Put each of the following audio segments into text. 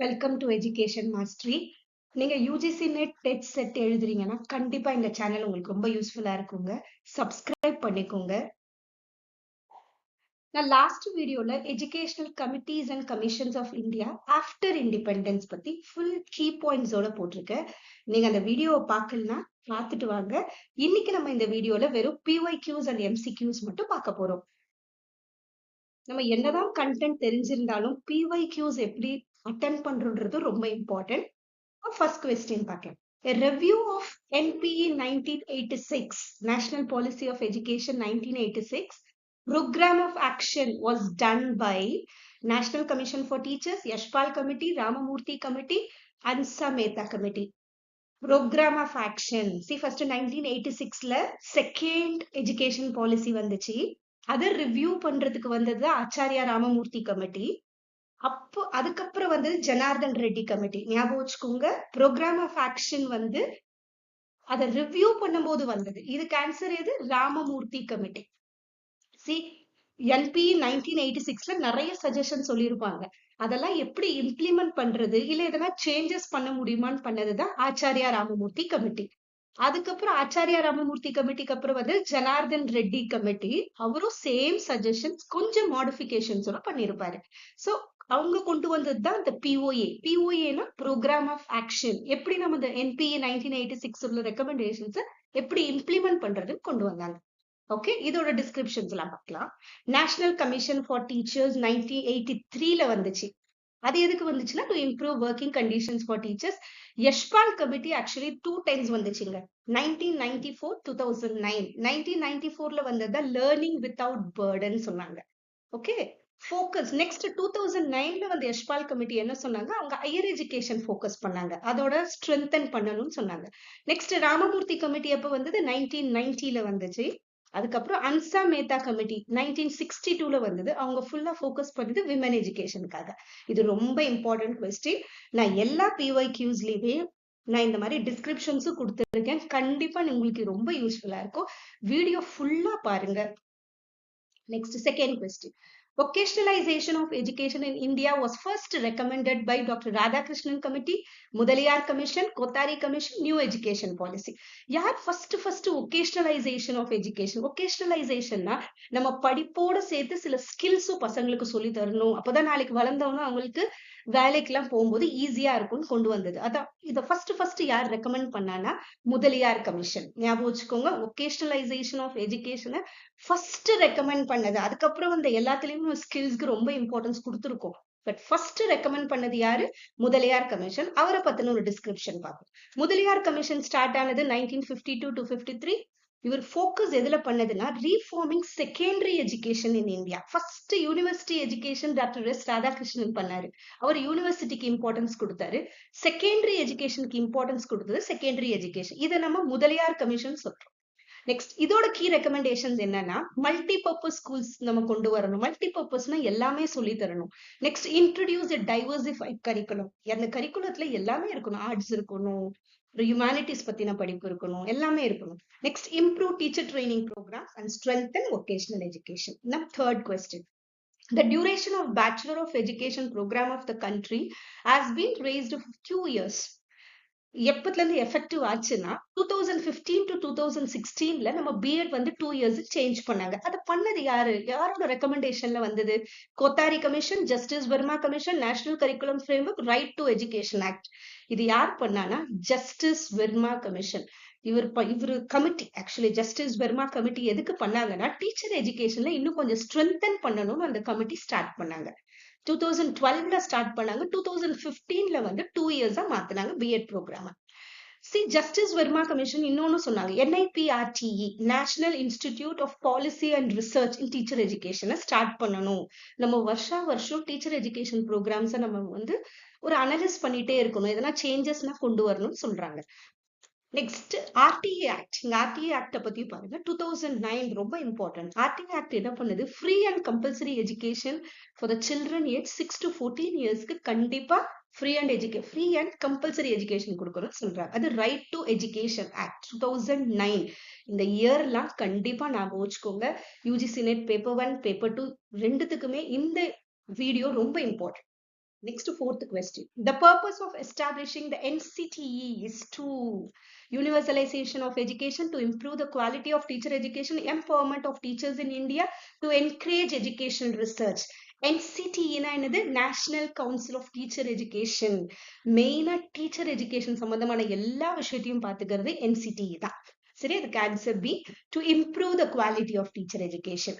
Welcome to education mastery. நீங்க UGC net dead set எழுதுறீங்கன்னா கண்டிப்பா இந்த சேனல் உங்களுக்கு ரொம்ப யூஸ்ஃபுல்லா இருக்குங்க. சப்ஸ்கிரைப் பண்ணிக்கோங்க. நான் லாஸ்ட் வீடியோல educational committees and commissions of India after independence பத்தி ஃபுல் கீ பாயிண்ட்ஸோட போட்டிருக்கேன். நீங்க அந்த வீடியோவை பார்க்கலனா பார்த்துட்டு வாங்க. இன்னைக்கு நம்ம இந்த வீடியோல வெறும் PYQs அண்ட் MCQs மட்டும் பார்க்க போறோம். நம்ம என்னதான் கண்டென்ட் தெரிஞ்சிருந்தாலும் PYQs எப்படி அட்டென்ட் பண்றோன்றது ரொம்ப இம்பார்ட்டன்ட். First question பார்க்கலாம். A review of NPE 1986, National Policy of Education 1986, Program of Action was done by National Commission for Teachers, Yashpal Committee, Ramamurthy Committee, Ansa Mehta Committee. Program of Action. See, first 1986ல second education policy வந்துச்சு. அதை review பண்றதுக்கு வந்தது Acharya Ramamurthy committee. அப்போ அதுக்கப்புறம் வந்து Janardan Reddy committee. ஞாபகம் வச்சுக்கோங்க. Programme of action வந்து அதை ரிவ்யூ பண்ணும்போது வந்தது. இதுக்கு ஆன்சர் எது? ராமமூர்த்தி கமிட்டி. சி NP 1986ல நிறைய சஜஷன் சொல்லியிருப்பாங்க. அதெல்லாம் எப்படி இம்ப்ளிமெண்ட் பண்றது, இல்ல இதெல்லாம் சேஞ்சஸ் பண்ண முடியுமான்னு பண்ணதுதான் ஆச்சாரியா ராமமூர்த்தி கமிட்டி. அதுக்கப்புறம் ஆச்சாரியா ராமமூர்த்தி கமிட்டிக்கு அப்புறம் வந்து ஜனார்தன் ரெட்டி கமிட்டி. அவரும் சேம் சஜஷன்ஸ் கொஞ்சம் மாடிஃபிகேஷன்ஸோட பண்ணியிருப்பாரு. சோ அவங்க கொண்டு வந்தது தான் இந்த POA ப்ரோக்ராம் ஆஃப் ஆக்ஷன். எப்படி நம்ம இந்த NPE 1986 உள்ள ரெக்கமெண்டேஷன்ஸ் எப்படி இம்ப்ளிமெண்ட் பண்றதுன்னு கொண்டு வந்தாங்க. ஓகே, இதோட டிஸ்கிரிப்ஷன்ஸ் எல்லாம் பார்க்கலாம். நேஷனல் கமிஷன் ஃபார் டீச்சர்ஸ் 1983ல வந்துச்சு. அது எதுக்கு வந்துச்சுன்னா to improve working conditions for teachers. Yashpal committee actually 2 times வந்துச்சுங்க. 1994, 2009. 1994ல வந்தது லேர்னிங் வித்தவுட் பர்டன் சொன்னாங்க. ஓகே, ஃபோக்கஸ் நெக்ஸ்ட் 2009ல வந்து யஷ்பால் கமிட்டி என்ன சொன்னாங்க, அவங்க ஹையர் எஜுகேஷன் ஃபோக்கஸ் பண்ணாங்க, அதோட ஸ்ட்ரென்தன் பண்ணணும்னு சொன்னாங்க. நெக்ஸ்ட் ராமமூர்த்தி கமிட்டி எப்போ வந்தது? 1990ல வந்துச்சு. அதுக்கப்புறம் அன்சா மேத்தா கமிட்டி 1962ல வந்தது. அவங்க ஃபுல்லா ஃபோக்கஸ் பண்ணது விமன் எஜுகேஷனுக்காக. இது ரொம்ப இம்பார்ட்டன்ட் கொஸ்டின். நான் எல்லா PYQஸ்லயுமே நான் இந்த மாதிரி டிஸ்கிரிப்ஷன்ஸும் கொடுத்துருக்கேன். கண்டிப்பா உங்களுக்கு ரொம்ப யூஸ்ஃபுல்லா இருக்கும். வீடியோ ஃபுல்லா பாருங்க. Next second question. Vocationalization of education in India was first recommended by Dr. Radhakrishnan Committee, Mudaliar Commission, Kothari Commission, New Education Policy. யார் first vocationalization of education? Vocationalizationனா நம்ம படிப்போட சேர்த்து சில ஸ்கில்ஸும் பசங்களுக்கு சொல்லி தரணும். அப்பதான் நாளைக்கு வளர்ந்தவங்க அவங்களுக்கு வேலைக்கெல்லாம் போகும்போது ஈஸியா இருக்கும்னு கொண்டு வந்தது. அதான் இதை ஃபர்ஸ்ட் யார் ரெக்கமெண்ட் பண்ணானா முதலியார் கமிஷன். ஞாபகம் வச்சுக்கோங்க. வொகேஷனலைசேஷன் ஆஃப் எஜுகேஷனை ஃபர்ஸ்ட் ரெக்கமெண்ட் பண்ணது. அதுக்கப்புறம் வந்து எல்லாத்துலயும் ஸ்கில்ஸ்க்கு ரொம்ப இம்பார்ட்டன்ஸ் கொடுத்துருக்கோம். பட் ஃபர்ஸ்ட் ரெக்கமெண்ட் பண்ணது யாரு? முதலியார் கமிஷன். அவரை பத்தின ஒரு டிஸ்கிரிப்ஷன் பார்ப்போம். முதலியார் கமிஷன் ஸ்டார்ட் ஆனது 1952 to 53. இவர் ஃபோக்கஸ் எதுல பண்ணதுன்னா reforming secondary education in India. First university education doctor S Radhakrishnan பண்ணாரு. அவர் யூனிவர்சிட்டிக்கு இம்பார்ட்டன்ஸ் கொடுத்தாரு. செகண்டரி எஜுகேஷனுக்கு இம்பார்ட்டன்ஸ் கொடுத்தது செகண்டரி எஜுகேஷன். இதை நம்ம முதலியார் கமிஷன் சொல்றோம். நெக்ஸ்ட் இதோட கீ ரெக்கமெண்டேஷன்ஸ் என்னன்னா மல்டி பர்பஸ் ஸ்கூல்ஸ் நம்ம கொண்டு வரணும். மல்டி பர்பஸ்னா எல்லாமே சொல்லி தரணும். Next introduce a diversified curriculum. அந்த கரிக்குலத்துல எல்லாமே இருக்கணும். ஆர்ட்ஸ் இருக்கணும், ஹியூமானிட்டிஸ் பத்தின படிப்பு இருக்கணும், எல்லாமே இருக்கணும். Next improve teacher training programs and strengthen vocational education. Third question. The duration of Bachelor of Education program of the country has been raised to 2 years. எப்பத்துல இருந்து எஃபெக்டிவ் ஆச்சுன்னா 2015 to 2016ல நம்ம பிஎட் வந்து 2 years சேஞ்ச் பண்ணாங்க. அதை பண்ணது யாரு? யாரோட ரெக்கமெண்டேஷன்ல வந்தது? Kothari commission, justice Verma commission, national curriculum framework, right to education act. இது யார் பண்ணானா ஜஸ்டிஸ் வர்மா கமிஷன். இவர் committee actually justice Verma committee எதுக்கு பண்ணாங்கன்னா டீச்சர் எஜுகேஷன்ல இன்னும் கொஞ்சம் ஸ்ட்ரென்தன் பண்ணணும்னு அந்த கமிட்டி ஸ்டார்ட் பண்ணாங்க. 2012ல ஸ்டார்ட் பண்ணாங்க. 2015ல வந்து 2 years மாத்தினாங்க BEd programme. Justice Verma commission இன்னொன்னு சொன்னாங்க. NIPRTE national institute of policy and research in teacher எஜுகேஷனை ஸ்டார்ட் பண்ணணும். நம்ம வருஷம் டீச்சர் எஜுகேஷன் ப்ரோக்ராம்ஸை நம்ம வந்து ஒரு அனலைஸ் பண்ணிட்டே இருக்கணும். எதனா சேஞ்சஸ்னா கொண்டு வரணும்னு சொல்றாங்க. Next RTA act. இந்த RTA ஆக்ட பத்தி பாருங்க. 2009 ரொம்ப இம்பார்ட்டன்ட். RTA ஆக்ட் என்ன பண்ணுது? Free and compulsory education for the children age 6 to 14 இயர்ஸ்க்கு கண்டிப்பா ஃப்ரீ அண்ட் கம்பல்சரி எஜுகேஷன் கொடுக்கணும்னு சொல்றாங்க. அது ரைட் டு எஜுகேஷன் ஆக்ட் 2009. இந்த இயர்லாம் கண்டிப்பா ஞாபகம் வச்சுக்கோங்க. UGC நெட் பேப்பர் 1, பேப்பர் 2 ரெண்டுத்துக்குமே இந்த வீடியோ ரொம்ப important. Next, fourth question. The purpose of establishing the NCTE is to universalization of education, to improve the quality of teacher education, empowerment of teachers in India, to encourage educational research. NCTE na என்னது National Council of Teacher Education. மெயினா teacher education சம்பந்தமான எல்லா விஷயத்தையும் பார்த்துக்கிறது NCTE தான். சரி, அதுக்கு answer B, to improve the quality of teacher education.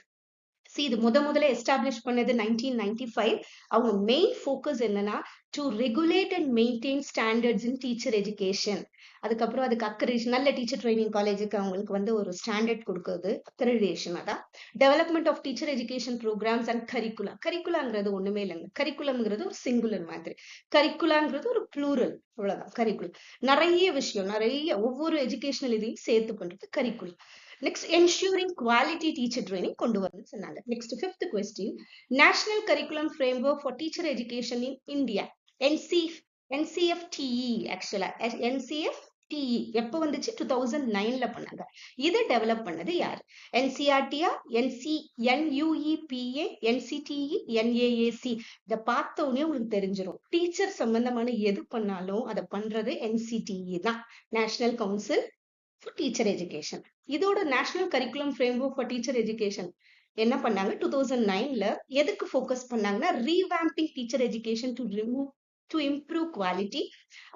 இது முதல்ல எஸ்டாப்ளிஷ் பண்ணது 1995. அவங்க மெயின் ஃபோக்கஸ் என்னன்னா to regulate and maintain standards in teacher education. அதுக்கப்புறம் அதுக்கு அக்ரிடேஷன், நல்ல டீச்சர் ட்ரைனிங் காலேஜுக்கு அவங்களுக்கு வந்து ஒரு ஸ்டாண்டர்ட் கொடுக்குறது அக்ரிடேஷன். அதான் development of teacher education programmes and curricula. கரிக்குலாங்கிறது ஒண்ணுமே இல்லைங்க, கரிக்குலம்ங்கிறது ஒரு சிங்குலர் மாதிரி, கரிக்குலாங்கிறது ஒரு ப்ளூரல், அவ்வளவுதான் கரிக்குலம். நிறைய விஷயம், நிறைய ஒவ்வொரு எஜுகேஷனல் இதையும் சேர்த்து பண்றது curriculum. Next, ensuring quality teacher training கொண்டு வரணும்னு சொன்னாங்க. Next, fifth question. National Curriculum Framework for Teacher Education in India. NCFTE actually. NCFTE எப்ப வந்துச்சு? 2009ல பண்ணாங்க. இதை டெவலப் பண்ணது யார்? NCRT-ஆ, NUEPA, NCTE, NAAC. இதை பார்த்த உடனே உங்களுக்கு தெரிஞ்சிடும். டீச்சர் சம்பந்தமான எது பண்ணாலும் அதை பண்றது NCTE தான், national council for teacher education. இதோட national curriculum framework for teacher education என்ன பண்ணாங்க? 2009ல எதுக்கு ஃபோக்கஸ் பண்ணாங்கன்னா revamping teacher education to improve quality.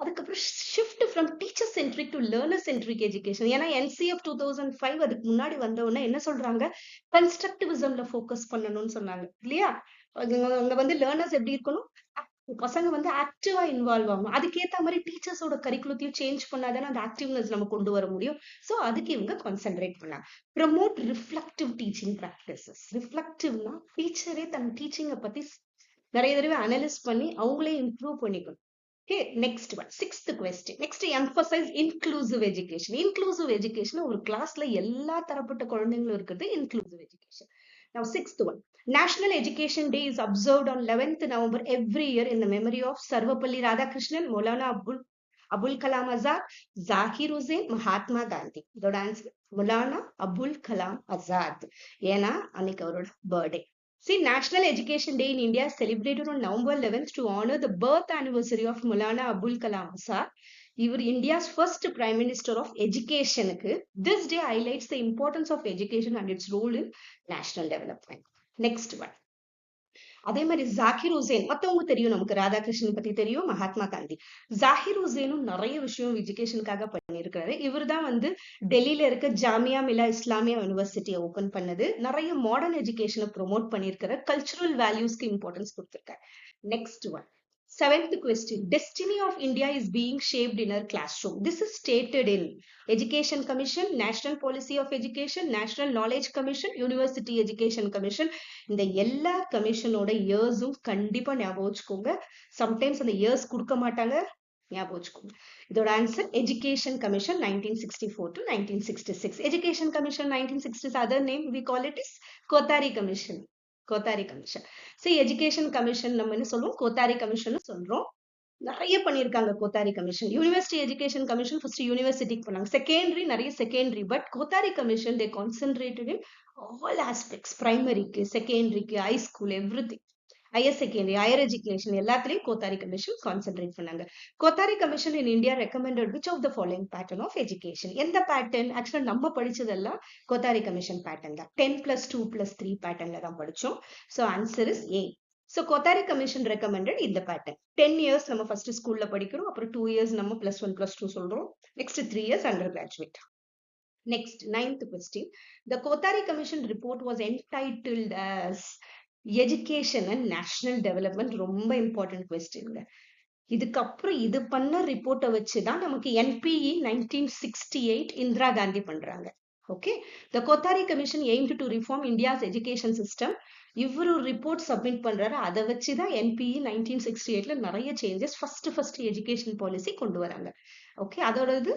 அதுக்கப்புறம் shift from teacher centric to learner centric education. ஏன்னா NCF 2005 அதுக்கு முன்னாடி வந்தவொடனே என்ன சொல்றாங்க? கன்ஸ்ட்ரக்டிவிசம்ல ஃபோக்கஸ் பண்ணணும்னு சொன்னாங்க இல்லையா? அங்க வந்து லேர்னர்ஸ் எப்படி இருக்கணும்? பசங்க வந்து ஆக்டிவா இன்வால்வ் ஆகணும். அதுக்கேற்ற மாதிரி டீச்சர்ஸோட கரிக்குலத்தையும் சேஞ்ச் பண்ணாதானே அந்த ஆக்டிவ்னஸ் நம்ம கொண்டு வர முடியும். ஸோ அதுக்கு இவங்க கான்சென்ட்ரேட் பண்ணாங்க. Promote reflective teaching practices. ரிஃப்ளெக்டிவ்னா டீச்சரே தன் டீச்சிங்கை பத்தி நிறைய தடவை அனலைஸ் பண்ணி அவங்களே இம்ப்ரூவ் பண்ணிக்கணும். Okay, next one, sixth question. Next, emphasise inclusive education. Inclusive education ஒரு கிளாஸ்ல எல்லா தரப்பட்ட குழந்தைங்களும் இருக்கிறது inclusive education. Now, sixth one. National Education Day is observed on 11th November every year in the memory of Sarvapalli Radhakrishnan, Maulana Abul Kalam Azad, Zakir Hussain, Mahatma Gandhi. இதோட answer Maulana Abul Kalam Azad. ஏன்னா அன்னைக்கு அவரோட birthday. See, National Education Day in India is celebrated on November 11th to honor the birth anniversary of Maulana Abul Kalam Azad. இவர் India's first prime minister of எஜுகேஷனுக்கு. This day highlights the importance of education and its role in national development. Next one, அதே மாதிரி Zakir Hussein. மற்றவங்க தெரியும், நமக்கு ராதாகிருஷ்ணன் பத்தி தெரியும், மகாத்மா காந்தி. ஜாகிர் ஹுசேனும் நிறைய விஷயம் எஜுகேஷனுக்காக பண்ணியிருக்காரு. இவர் தான் வந்து டெல்லியில இருக்க ஜாமியா மில்லா இஸ்லாமியா யூனிவர்சிட்டியை ஓபன் பண்ணது. நிறைய மாடர்ன் எஜுகேஷனை ப்ரொமோட் பண்ணியிருக்கிற, கல்ச்சுரல் வேல்யூஸ்க்கு இம்பார்ட்டன்ஸ் கொடுத்திருக்காரு. Next one, seventh question. Destiny of India is being shaped in our classroom. This is stated in Education Commission, National Policy of Education, National Knowledge Commission, University Education Commission. இந்த எல்லா கமிஷனோட இயர்ஸும் கண்டிப்பா ஞாபகம் வச்சுக்கோங்க. Sometimes அந்த years கொடுக்க மாட்டாங்க, ஞாபகம் வச்சுக்கோங்க. இதோட answer education commission 1964 to 1966. Education commission 1960s other name we call it is Kothari commission. Kothari commission. சரி, எஜுகேஷன் கமிஷன் நம்ம என்ன சொல்லுவோம்? கோத்தாரி கமிஷன் சொல்றோம். நிறைய பண்ணியிருக்காங்க Kothari commission. University education commission first யூனிவர்சிட்டிக்கு பண்ணாங்க. செகண்டரி நிறைய secondary, but Kothari commission they concentrated in all aspects. பிரைமரிக்கு, செகண்டரிக்கு, high school, everything, higher secondary, higher education எல்லாத்துலயும் கோத்தாரி கமிஷன் கான்சென்ட்ரேட் பண்ணாங்க. Kothari commission in India recommended which of the following pattern of education. எந்த pattern? ஆக்சுவலா நம்ம படிச்சதெல்லாம் கோத்தாரி கமிஷன் பேட்டர்ன் தான். 10+2+3 பேட்டர்ன்ல தான் படிச்சோம். So answer is a. So Kothari commission recommended இந்த பேட்டர்ன். 10 years நம்ம ஃபர்ஸ்ட் ஸ்கூல்ல படிக்கிறோம், அப்புறம் 2 years நம்ம +1 +2 சொல்றோம், next 3 years under graduate. Next, ninth question. The Kothari Commission report was entitled as Education and National Development. ரொம்ப இம்பார்ட்டன்ட் கொஸ்டின்ங்க. இதுக்கப்புறம் இது பண்ண ரிப்போர்ட்டை வச்சுதான் நமக்கு NPE 1968 இந்திரா காந்தி பண்றாங்க. Okay, the Kothari commission aimed to reform India's education system. இவரு ரிப்போர்ட் சப்மிட் பண்றாரு. அதை வச்சுதான் NPE 1968ல நிறைய சேஞ்சஸ், ஃபர்ஸ்ட் எஜுகேஷன் பாலிசி கொண்டு வராங்க. ஓகே, அதோட இது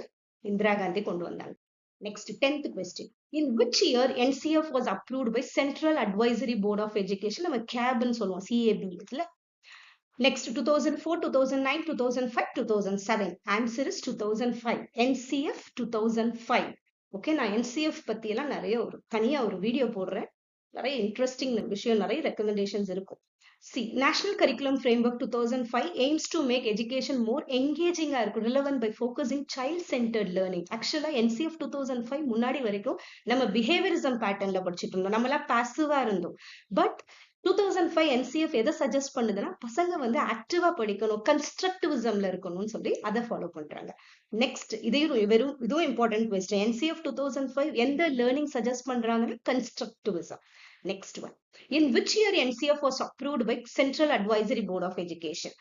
இந்திரா காந்தி கொண்டு வந்தாங்க. Next, 10th question. In which year NCF was approved by Central Advisory Board of Education? நம்ம CAB-ன்னு சொல்லுவோம், CAB இல்ல. Next, 2004, 2009, 2005, 2007. Answer is 2005. NCF 2005. Okay, நான் NCF பத்தி எல்லாம் நிறைய தனியா ஒரு வீடியோ போடுறேன். நிறைய இன்ட்ரெஸ்டிங் விஷயம், நிறைய ரெக்கமெண்டேஷன்ஸ் இருக்கும். See, National Curriculum Framework 2005 aims to make education more engaging and relevant by focusing child-centered learning. Actually, NCF 2005 முன்னாடி வரைக்கும் நம்ம behaviorism patternல படிச்சிட்டு இருந்தோம். நம்மளாம் passive-ஆ இருந்தோம். But 2005 NCF எதை சஜஸ்ட் பண்ணுதுன்னா பசங்க வந்து ஆக்டிவா படிக்கணும், கன்ஸ்ட்ரக்டிவிசம்ல இருக்கணும்னு சொல்லி அதை ஃபாலோ பண்றாங்க. நெக்ஸ்ட் இதுவும் இம்பார்ட்டன்ட் கொஸ்டின். NCF 2005 எந்த லேர்னிங் சஜஸ்ட் பண்றாங்கன்னா கன்ஸ்ட்ரக்டிவிசம். Next one. In which year NCF was approved by Central Advisory Board of Education?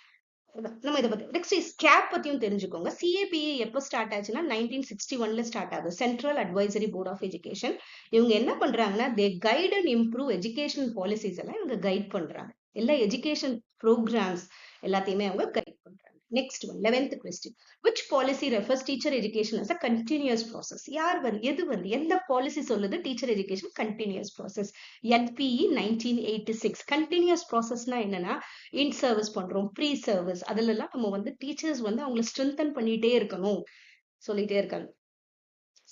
நம்ம இதை பத்தி நெக்ஸ்ட் ஸ்கேப் பத்தியும் தெரிஞ்சுக்கோங்க. CAPE எப்போ ஸ்டார்ட் ஆச்சுன்னா 1961ல ஸ்டார்ட் ஆகுது. Central advisory board of education. இவங்க என்ன பண்றாங்கன்னா they guide and improve education policies எல்லாம் இவங்க கைட் பண்றாங்க. எல்லா எஜுகேஷன் ப்ரோக்ராம்ஸ் எல்லாத்தையுமே அவங்க கைட் பண்றாங்க. Next one, 11th question. Which policy refers teacher education as a continuous process? எந்த policy சொல்லுது teacher education continuous process? NPE 1986. Continuous processனா என்னன்னா in service பண்றோம், pre service அதெல்லாம் நம்ம வந்து teachers வந்து அவங்களை strengthen பண்ணிட்டே இருக்கணும் சொல்லிட்டே இருக்காங்க.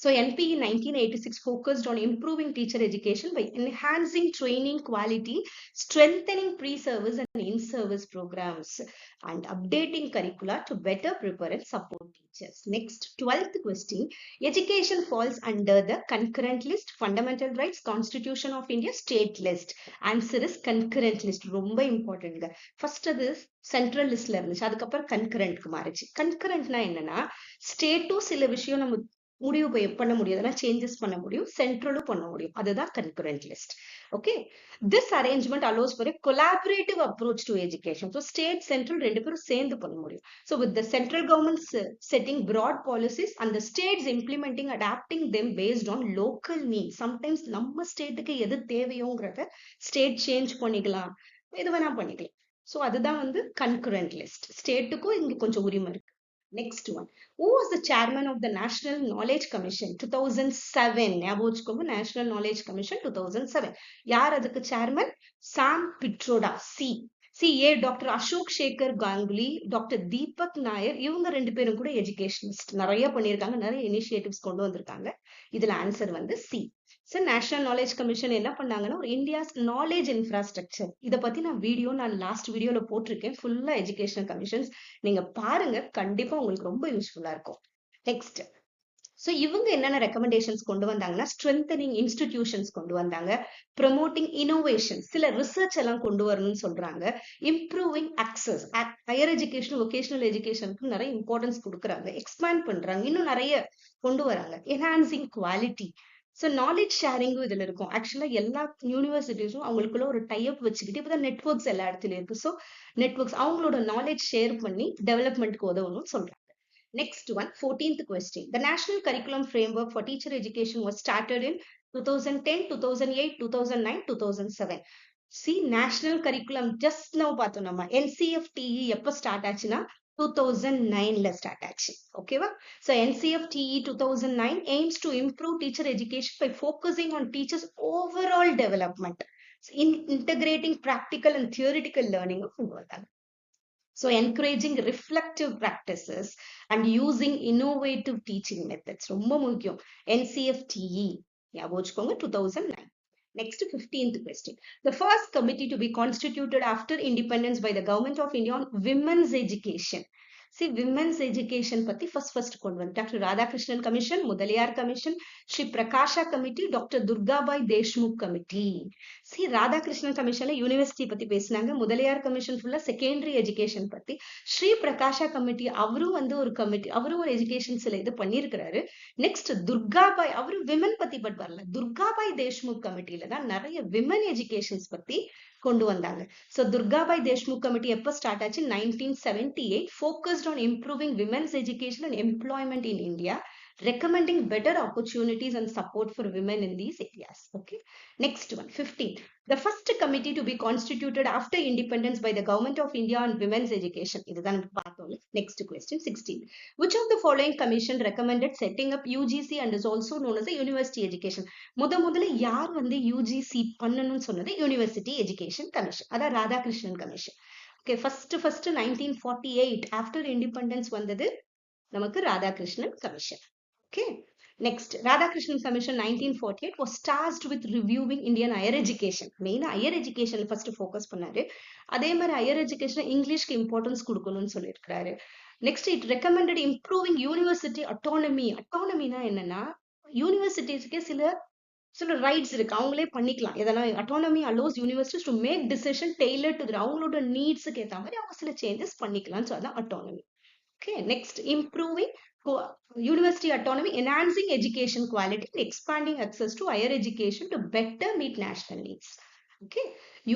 So NPE 1986 focused on improving teacher education by enhancing training quality, strengthening pre-service and in-service programs, and updating curricula to better prepare and support teachers. Next, 12th question. Education falls under the concurrent list, fundamental rights, Constitution of India, state list. Answer is concurrent list. ரொம்ப important. First அது central listல இருந்துச்சு, அதுக்கப்புறம் concurrent க்கு மாறிச்சு. concurrentனா என்னன்னா ஸ்டேட்டும் சில விஷயம் நம்ம முடிவு பண்ண முடியாதுன்னா சேஞ்சஸ் பண்ண முடியும், சென்ட்ரலும் பண்ண முடியும். அதுதான் concurrent list. Okay, this arrangement allows for a collaborative approach to education. So state central ரெண்டு பேரும் சேர்ந்து பண்ண முடியும். So with the central government setting broad policies and the states implementing adapting them based on local need. Sometimes நம்ம ஸ்டேட்டுக்கு எது தேவையோங்கிறத state change பண்ணிக்கலாம், எது வேணா பண்ணிக்கலாம். ஸோ அதுதான் வந்து கன்கரண்ட் லிஸ்ட். ஸ்டேட்டுக்கும் இங்க கொஞ்சம் உரிமை இருக்கு. Next one. Who was the chairman of the National Knowledge Commission 2007? National Knowledge Commission 2007. யார் அதுக்கு chairman? Sam Pitroda. CA Dr. Ashok Shekhar Ganguly, Dr. Deepak Nair. இவங்க ரெண்டு பேரும் கூட எஜுகேஷனிஸ்ட், நிறைய பண்ணியிருக்காங்க, நிறைய இனிஷியேட்டிவ்ஸ் கொண்டு வந்திருக்காங்க. இதுல ஆன்சர் வந்து C. So national knowledge commission என்ன பண்ணாங்கன்னா ஒரு இந்தியாஸ் நாலேஜ் இன்ஃப்ராஸ்ட்ரக்சர், இதை பத்தி நான் லாஸ்ட் வீடியோல போட்டிருக்கேன். ஃபுல்லா எஜுகேஷனல் கமிஷன்ஸ் நீங்க பாருங்க, கண்டிப்பா உங்களுக்கு ரொம்ப யூஸ்ஃபுல்லா இருக்கும். நெக்ஸ்ட், ஸோ இவங்க என்னென்ன ரெக்கமெண்டேஷன்ஸ் கொண்டு வந்தாங்கன்னா ஸ்ட்ரென்தனிங் இன்ஸ்டிடியூஷன்ஸ் கொண்டு வந்தாங்க, ப்ரமோட்டிங் இனோவேஷன், சில ரிசர்ச் எல்லாம் கொண்டு வரணும்னு சொல்றாங்க, improving access, higher education vocational எஜுகேஷனுக்கு நிறைய இம்பார்ட்டன்ஸ் கொடுக்குறாங்க, எக்ஸ்பேண்ட் பண்றாங்க, இன்னும் நிறைய கொண்டு வராங்க, என்ஹான்சிங் குவாலிட்டி. ஸோ நாலேஜ் ஷேரிங்கும் இதுல இருக்கும். ஆக்சுவலா எல்லா யூனிவர்சிட்டிஸும் அவங்களுக்குள்ள ஒரு டைப் வச்சுக்கிட்டு இப்பதான் நெட்ஒர்க்ஸ் எல்லா இடத்துலயும் இருக்கு. ஸோ நெட்ஒர்க்ஸ் அவங்களோட நாலேஜ் ஷேர் பண்ணி டெவலப்மெண்ட்க்கு உதவணும்னு சொல்றாங்க. Next one, 14th question. The National Curriculum Framework for Teacher Education was started in 2010, 2008, 2009, 2007. See, National Curriculum just now பார்த்தோம் நம்ம. NCFTE எப்போ ஸ்டார்ட் ஆச்சுன்னா 2009ல ஸ்டார்ட் ஆச்சு. ஓகேவா? So NCFTE 2009 aims to improve teacher education by focusing on teachers' overall development, in integrating practical and theoretical learning கொண்டு வந்தாங்க. So encouraging reflective practices and using innovative teaching methods. ரொம்ப முக்கியம். NCFTE ஞாபகம் வச்சுக்கோங்க, 2009. Next, 15th question. The first committee to be constituted after independence by the Government of India on women's education. See, women's education பத்தி first கொண்டு வந்து doctor Radhakrishnan commission, Mudaliar commission, Sri Prakasa committee, doctor Durgabai Deshmukh committee. See, Radhakrishnan கமிஷன்ல university பத்தி பேசினாங்க, Mudaliar commission ஃபுல்லா secondary education பத்தி, Sri Prakasa committee அவரும் வந்து ஒரு கமிட்டி, அவரும் ஒரு எஜுகேஷன் சில இது பண்ணியிருக்கிறாரு. நெக்ஸ்ட் துர்காபாய், அவரும் விமன் பத்தி பட் வரல, துர்காபாய் தேஷ்முக் கமிட்டியில தான் நிறைய விமன் எஜுகேஷன்ஸ் பத்தி கொண்டு வந்தாங்க. So Durgabai Deshmukh Committee எப்போ ஸ்டார்ட் ஆச்சு? 1978. Focused on improving women's education and employment in India, recommending better opportunities and support for women in these areas. Okay. Next one, 15. The first committee to be constituted after independence by the Government of India on women's education. இதுதான் பார்த்தோம். Next question, 16. Which of the following commission recommended setting up UGC and is also known as a university education? முதல்ல யார் வந்து UGC பண்ணணும்னு சொன்னது? University education commission, அதான் Radhakrishnan commission. Okay, first 1948 after independence வந்தது நமக்கு Radhakrishnan commission. Okay, Next, Radhakrishnan Commission 1948 was tasked with reviewing Indian higher education. Main higher education first focus பண்ணாரு. அதே மாதிரி higher education இங்கிலீஷ்க்கு இம்பார்ட்டன்ஸ் கொடுக்கணும்னு சொல்லியிருக்கிறாரு. Next it recommended improving university autonomy. அட்டானமினா என்னன்னா யூனிவர்சிட்டிஸ்க்கே சில ரைட்ஸ் இருக்கு, அவங்களே பண்ணிக்கலாம். எதனா autonomy allows universities to make decision tailor to அவங்களோட நீட்ஸுக்கு ஏற்ற மாதிரி அவங்க சில சேஞ்சஸ் பண்ணிக்கலாம். ஸோ அதான் autonomy. Okay, next improving university autonomy, enhancing education quality and expanding access to higher education to better meet national needs. Okay,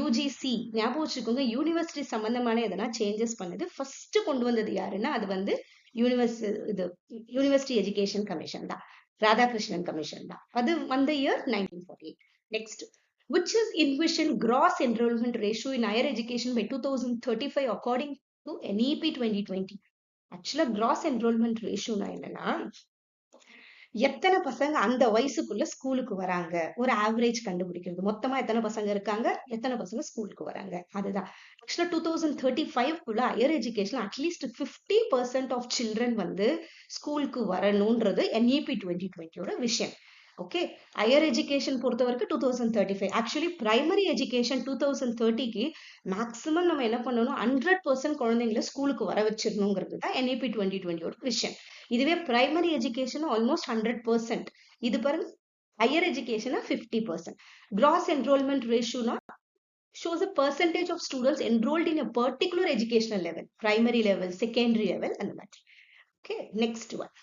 UGC ஞாபகம் வச்சுக்கோங்க, யூனிவர்சிட்டி சம்பந்தமான எதனா சேஞ்சஸ் பண்ணது ஃபர்ஸ்ட் கொண்டு வந்தது யாருன்னா அது வந்து யூனிவர்சிட்டி எஜுகேஷன் கமிஷன் தான், ராதாகிருஷ்ணன் கமிஷன் தான். அது வந்த year 1948. Next, which is envisioned gross enrollment ratio in higher education by 2035 according to NEP 2020. ஆக்சுவலா கிராஸ் என்ரோல்மெண்ட் ரேஷியோனா என்னன்னா எத்தனை பசங்க அந்த வயசுக்குள்ள ஸ்கூலுக்கு வராங்க, ஒரு ஆவரேஜ் கண்டுபிடிக்கிறது. மொத்தமா எத்தனை பசங்க இருக்காங்க, எத்தனை பசங்க ஸ்கூலுக்கு வராங்க, அதுதான். ஆக்சுவலா 2035 ஹையர் எஜுகேஷன் அட்லீஸ்ட் 50% ஆஃப் சில்ட்ரன் வந்து ஸ்கூலுக்கு வரணும்ன்றது NEP 2020 விஷயம். ஓகே, ஹையர் எஜுகேஷன் பொறுத்த வரைக்கும் 2035. ஆக்சுவலி பிரைமரி எஜுகேஷன் 2030க்கு மேக்ஸிமம் நம்ம என்ன பண்ணணும், 100% குழந்தைங்களை ஸ்கூலுக்கு வர வச்சிடணுங்கிறது தான் NEP 2020 விஷயம். இதுவே பிரைமரி எஜுகேஷன் ஆல்மோஸ்ட் 100%. இது பாருங்க, ஹையர் எஜுகேஷன் 50%. கிராஸ் என்ரோல்மெண்ட் ரேஷியோனா shows a percentage of students enrolled in a particular educational level, primary level, secondary level, and that. Okay, next one.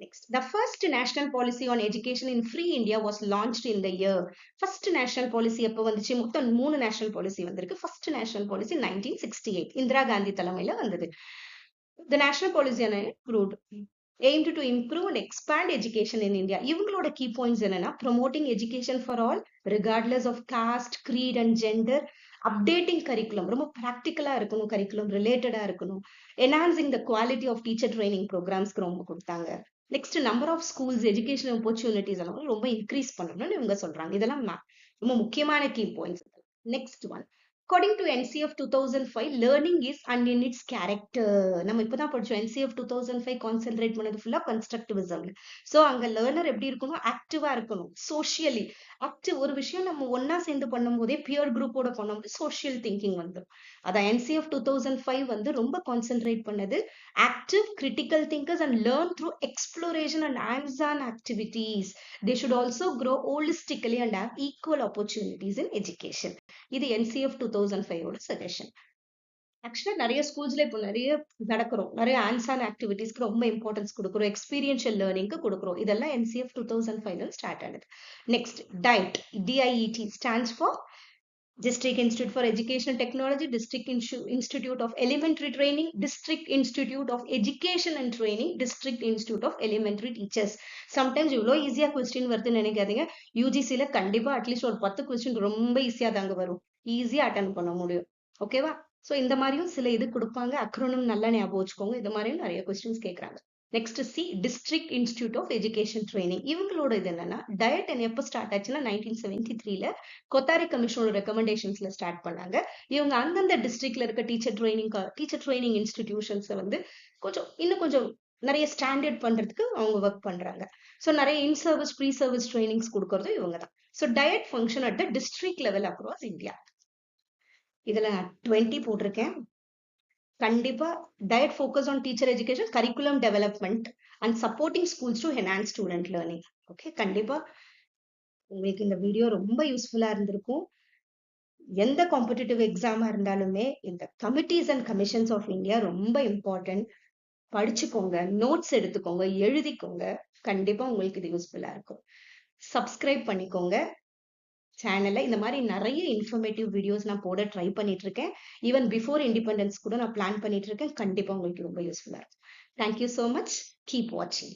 Next, the first national policy on education in free India was launched in the year. First national policy எப்போ வந்துச்சு, மொத்தம் 3 national policy வந்திருக்கு. First national policy 1968 Indira Gandhi தலைமையில வந்தது. The national policy aimed to improve and expand education in India. இவங்களோட key points என்னன்னா promoting education for all regardless of caste, creed and gender, updating curriculum, ரொம்ப practical-ஆ இருக்கணும், curriculum related-ஆ இருக்கணும், enhancing the quality of teacher training programs-க்கு ரொம்ப கொடுத்தாங்க. Next, number of schools, education opportunities எல்லாம் ரொம்ப இன்க்ரீஸ் பண்ணணும்னு இவங்க சொல்றாங்க. இதெல்லாம் ரொம்ப முக்கியமான key points. Next one, according to NCF 2005, learning is and in its character. நம்ம இப்பதான் படிச்சோம், NCF 2005 கான்சென்ட்ரேட் பண்ணது ஃபுல்லா கன்ஸ்ட்ரக்டிவிசம். ஸோ அங்க லேர்னர் எப்படி இருக்கணும், ஆக்டிவா இருக்கணும், சோஷியலி ஆக்டிவ். ஒரு விஷயம் நம்ம ஒன்னா சேர்ந்து பண்ணும் போதே பியர் குரூப்போட பண்ணும்போது சோஷியல் திங்கிங் வந்துடும். அதான் NCF 2005 வந்து ரொம்ப கான்சென்ட்ரேட் பண்ணது active critical thinkers and learn through exploration and hands-on activities. They should also grow holistically and have equal opportunities in education. இது NCF 2005 ஓட சஜஷன். ஆக்சுவலா நிறைய ஸ்கூல்ஸ்ல இப்போ நிறைய நடக்கிறோம், நிறைய hands-on activities-க்கு ரொம்ப இம்பார்ட்டன்ஸ் கொடுக்குறோம், எக்ஸ்பீரியன்ஷியல் லேர்னிங்க்கு கொடுக்குறோம். இதெல்லாம் NCF 2005 ஸ்டார்ட் ஆனது. Next, DIET, DIET stands for District Institute for Educational Technology, District Institute of Elementary Training, District Institute of Education and Training, District Institute of Elementary Teachers. Sometimes இவ்வளோ ஈஸியா question வருதுன்னு நினைக்காதீங்க. யூஜிசியில கண்டிப்பா at least ஒரு 10 question ரொம்ப ஈஸியா தாங்க வரும், ஈஸியா அட்டன் பண்ண முடியும். ஓகேவா? ஸோ இந்த மாதிரியும் சில இது கொடுப்பாங்க, அக்ரோனிம் நல்லா ஞாபகம் வச்சுக்கோங்க. இந்த மாதிரியும் நிறைய கொஸ்டின்ஸ் கேட்கறாங்க. Next, C, district institute of education training. இவங்களோட இது என்னன்னா டயட் எப்போ ஸ்டார்ட் ஆச்சுன்னா 1973 கொத்தாரி கமிஷனோட ரெக்கமெண்டேஷன்ஸ்ல ஸ்டார்ட் பண்ணாங்க. இவங்க அந்தந்த டிஸ்ட்ரிக்ட்ல இருக்க டீச்சர் ட்ரைனிங் இன்ஸ்டிடியூஷன்ஸை வந்து இன்னும் கொஞ்சம் நிறைய ஸ்டாண்டர்ட் பண்றதுக்கு அவங்க ஒர்க் பண்றாங்க. ஸோ நிறைய in service, pre service trainings கொடுக்கறதும் இவங்க தான். So DIET function at the district level across India. இதுல நான் 20 போட்டிருக்கேன். கண்டிப்பா DIET focus on teacher education, curriculum development and supporting schools to enhance student learning. Okay, கண்டிப்பா உங்களுக்கு இந்த வீடியோ ரொம்ப யூஸ்ஃபுல்லா இருந்திருக்கும். எந்த காம்படிட்டிவ் எக்ஸாமா இருந்தாலுமே இந்த committees and commissions of India ரொம்ப இம்பார்ட்டன்ட். படிச்சுக்கோங்க, நோட்ஸ் எடுத்துக்கோங்க, எழுதிக்கோங்க. கண்டிப்பா உங்களுக்கு இது யூஸ்ஃபுல்லா இருக்கும். சப்ஸ்கிரைப் பண்ணிக்கோங்க சேனல்ல. இந்த மாதிரி நிறைய இன்ஃபர்மேட்டிவ் வீடியோஸ் நான் போட ட்ரை பண்ணிட்டு இருக்கேன். ஈவன் பிஃபோர் இண்டிபெண்டன்ஸ் கூட நான் பிளான் பண்ணிட்டு இருக்கேன். கண்டிப்பா உங்களுக்கு ரொம்ப யூஸ்ஃபுல்லா இருக்கும். Thank you so much. கீப் வாட்சிங்.